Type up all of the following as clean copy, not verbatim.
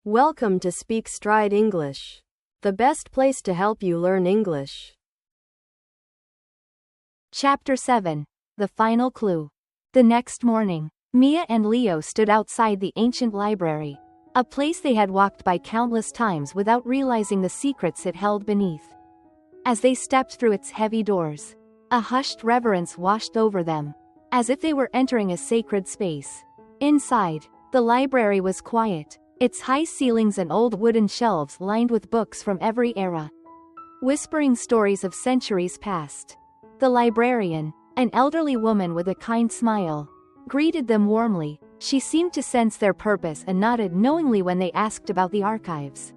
Welcome to Speak Stride English, the best place to help you learn English. Chapter 7. The Final Clue. The next morning, Mia and Leo stood outside the ancient library, a place they had walked by countless times without realizing the secrets it held beneath. As they stepped through its heavy doors, a hushed reverence washed over them, as if they were entering a sacred space. Inside, the library was quiet, its high ceilings and old wooden shelves lined with books from every era, whispering stories of centuries past. The librarian, an elderly woman with a kind smile, greeted them warmly. She seemed to sense their purpose and nodded knowingly when they asked about the archives.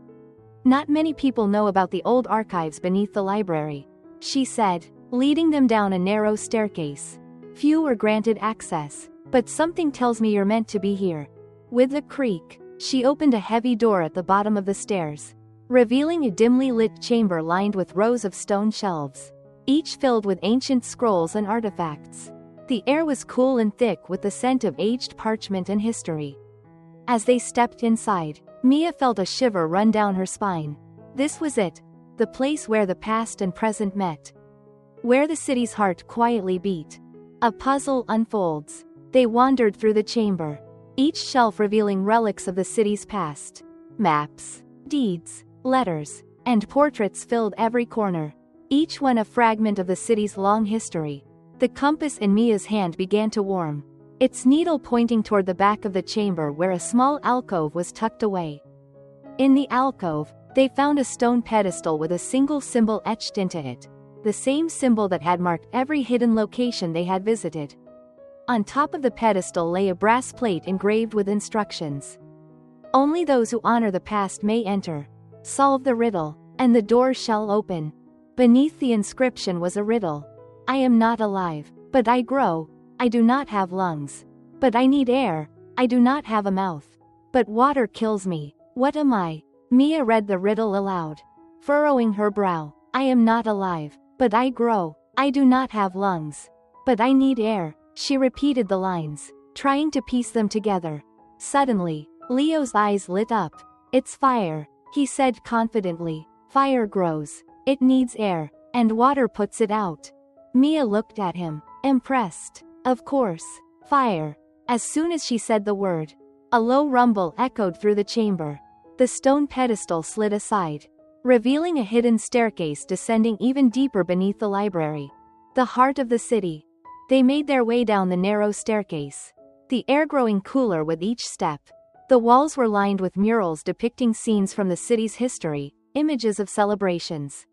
"Not many people know about the old archives beneath the library," she said, leading them down a narrow staircase. "Few were granted access, but something tells me you're meant to be here." With a creak, she opened a heavy door at the bottom of the stairs, revealing a dimly lit chamber lined with rows of stone shelves, each filled with ancient scrolls and artifacts. The air was cool and thick with the scent of aged parchment and history. As they stepped inside, Mia felt a shiver run down her spine. This was it, the place where the past and present met, where the city's heart quietly beat. A puzzle unfolds. They wandered through the chamber, each shelf revealing relics of the city's past. Maps, deeds, letters, and portraits filled every corner, each one a fragment of the city's long history. The compass in Mia's hand began to warm, its needle pointing toward the back of the chamber where a small alcove was tucked away. In the alcove, they found a stone pedestal with a single symbol etched into it, the same symbol that had marked every hidden location they had visited. On top of the pedestal lay a brass plate engraved with instructions. "Only those who honor the past may enter. Solve the riddle, and the door shall open." Beneath the inscription was a riddle. "I am not alive, but I grow. I do not have lungs, but I need air. I do not have a mouth, but water kills me. What am I?" Mia read the riddle aloud, furrowing her brow. "I am not alive, but I grow. I do not have lungs, but I need air." She repeated the lines, trying to piece them together. Suddenly, Leo's eyes lit up. "It's fire," he said confidently. "Fire grows, it needs air, and water puts it out." Mia looked at him, impressed. "Of course, fire." As soon as she said the word, a low rumble echoed through the chamber. The stone pedestal slid aside, revealing a hidden staircase descending even deeper beneath the library, the heart of the city. They made their way down the narrow staircase, the air growing cooler with each step. The walls were lined with murals depicting scenes from the city's history, images of celebrations,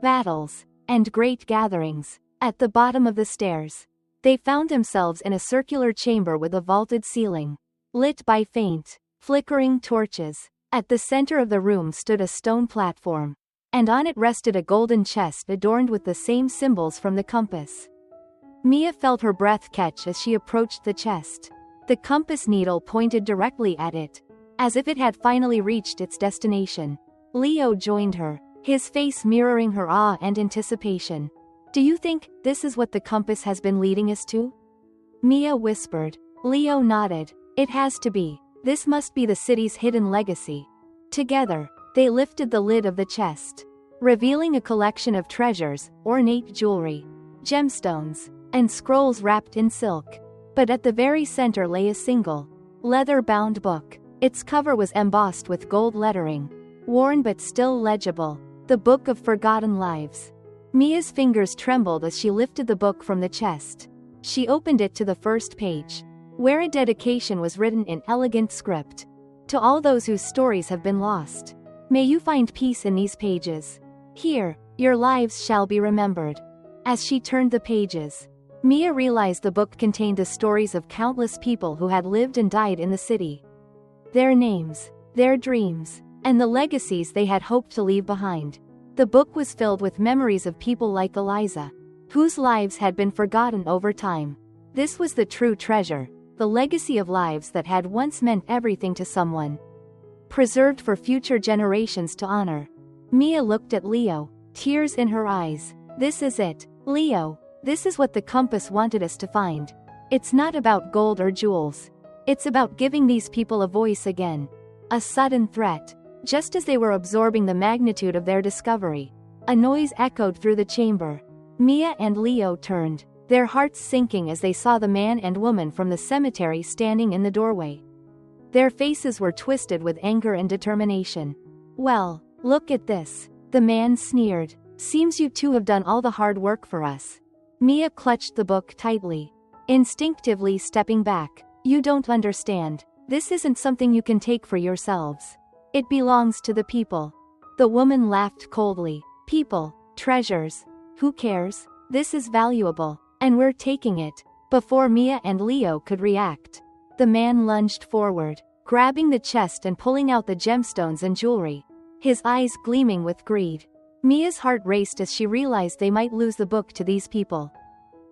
battles, and great gatherings. At the bottom of the stairs, they found themselves in a circular chamber with a vaulted ceiling, lit by faint, flickering torches. At the center of the room stood a stone platform, and on it rested a golden chest adorned with the same symbols from the compass. Mia felt her breath catch as she approached the chest. The compass needle pointed directly at it, as if it had finally reached its destination. Leo joined her, his face mirroring her awe and anticipation. "Do you think this is what the compass has been leading us to?" Mia whispered. Leo nodded. "It has to be. This must be the city's hidden legacy." Together, they lifted the lid of the chest, revealing a collection of treasures, ornate jewelry, gemstones, and scrolls wrapped in silk. But at the very center lay a single, leather-bound book. Its cover was embossed with gold lettering, worn but still legible. "The Book of Forgotten Lives." Mia's fingers trembled as she lifted the book from the chest. She opened it to the first page, where a dedication was written in elegant script. "To all those whose stories have been lost, may you find peace in these pages. Here, your lives shall be remembered." As she turned the pages, Mia realized the book contained the stories of countless people who had lived and died in the city. Their names, their dreams, and the legacies they had hoped to leave behind. The book was filled with memories of people like Eliza, whose lives had been forgotten over time. This was the true treasure, the legacy of lives that had once meant everything to someone, preserved for future generations to honor. Mia looked at Leo, tears in her eyes. "This is it, Leo. This is what the compass wanted us to find. It's not about gold or jewels. It's about giving these people a voice again. A sudden threat. Just as they were absorbing the magnitude of their discovery, a noise echoed through the chamber. Mia and Leo turned, their hearts sinking as they saw the man and woman from the cemetery standing in the doorway. Their faces were twisted with anger and determination. "Well, look at this," the man sneered. "Seems you two have done all the hard work for us." Mia clutched the book tightly, instinctively stepping back. "You don't understand. This isn't something you can take for yourselves. It belongs to the people." The woman laughed coldly. "People, treasures. Who cares? This is valuable, and we're taking it." Before Mia and Leo could react, the man lunged forward, grabbing the chest and pulling out the gemstones and jewelry, his eyes gleaming with greed. Mia's heart raced as she realized they might lose the book to these people.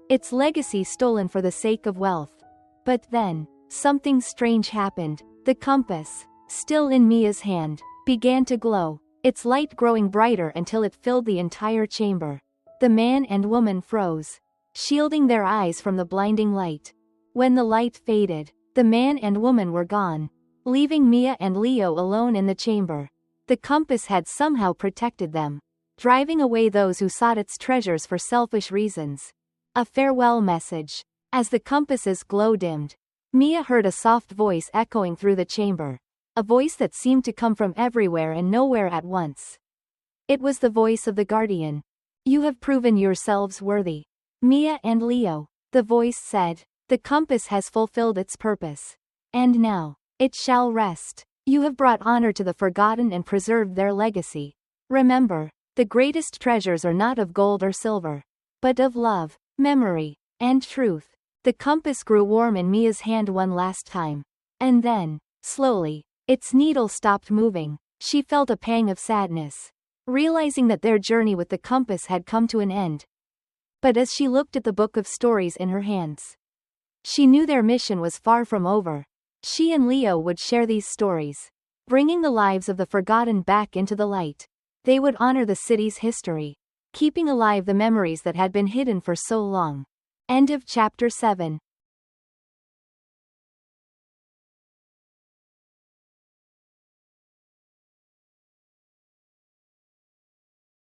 Its legacy stolen for the sake of wealth. But then, something strange happened. The compass, still in Mia's hand, began to glow, its light growing brighter until it filled the entire chamber. The man and woman froze, shielding their eyes from the blinding light. When the light faded, the man and woman were gone, leaving Mia and Leo alone in the chamber. The compass had somehow protected them, driving away those who sought its treasures for selfish reasons. A farewell message. As the compass's glow dimmed, Mia heard a soft voice echoing through the chamber, a voice that seemed to come from everywhere and nowhere at once. It was the voice of the guardian. "You have proven yourselves worthy, Mia and Leo," the voice said. "The compass has fulfilled its purpose. And now, it shall rest. You have brought honor to the forgotten and preserved their legacy. Remember, the greatest treasures are not of gold or silver, but of love, memory, and truth." The compass grew warm in Mia's hand one last time. And then, slowly, its needle stopped moving. She felt a pang of sadness, realizing that their journey with the compass had come to an end. But as she looked at the book of stories in her hands, she knew their mission was far from over. She and Leo would share these stories, bringing the lives of the forgotten back into the light. They would honor the city's history, keeping alive the memories that had been hidden for so long. End of Chapter 7.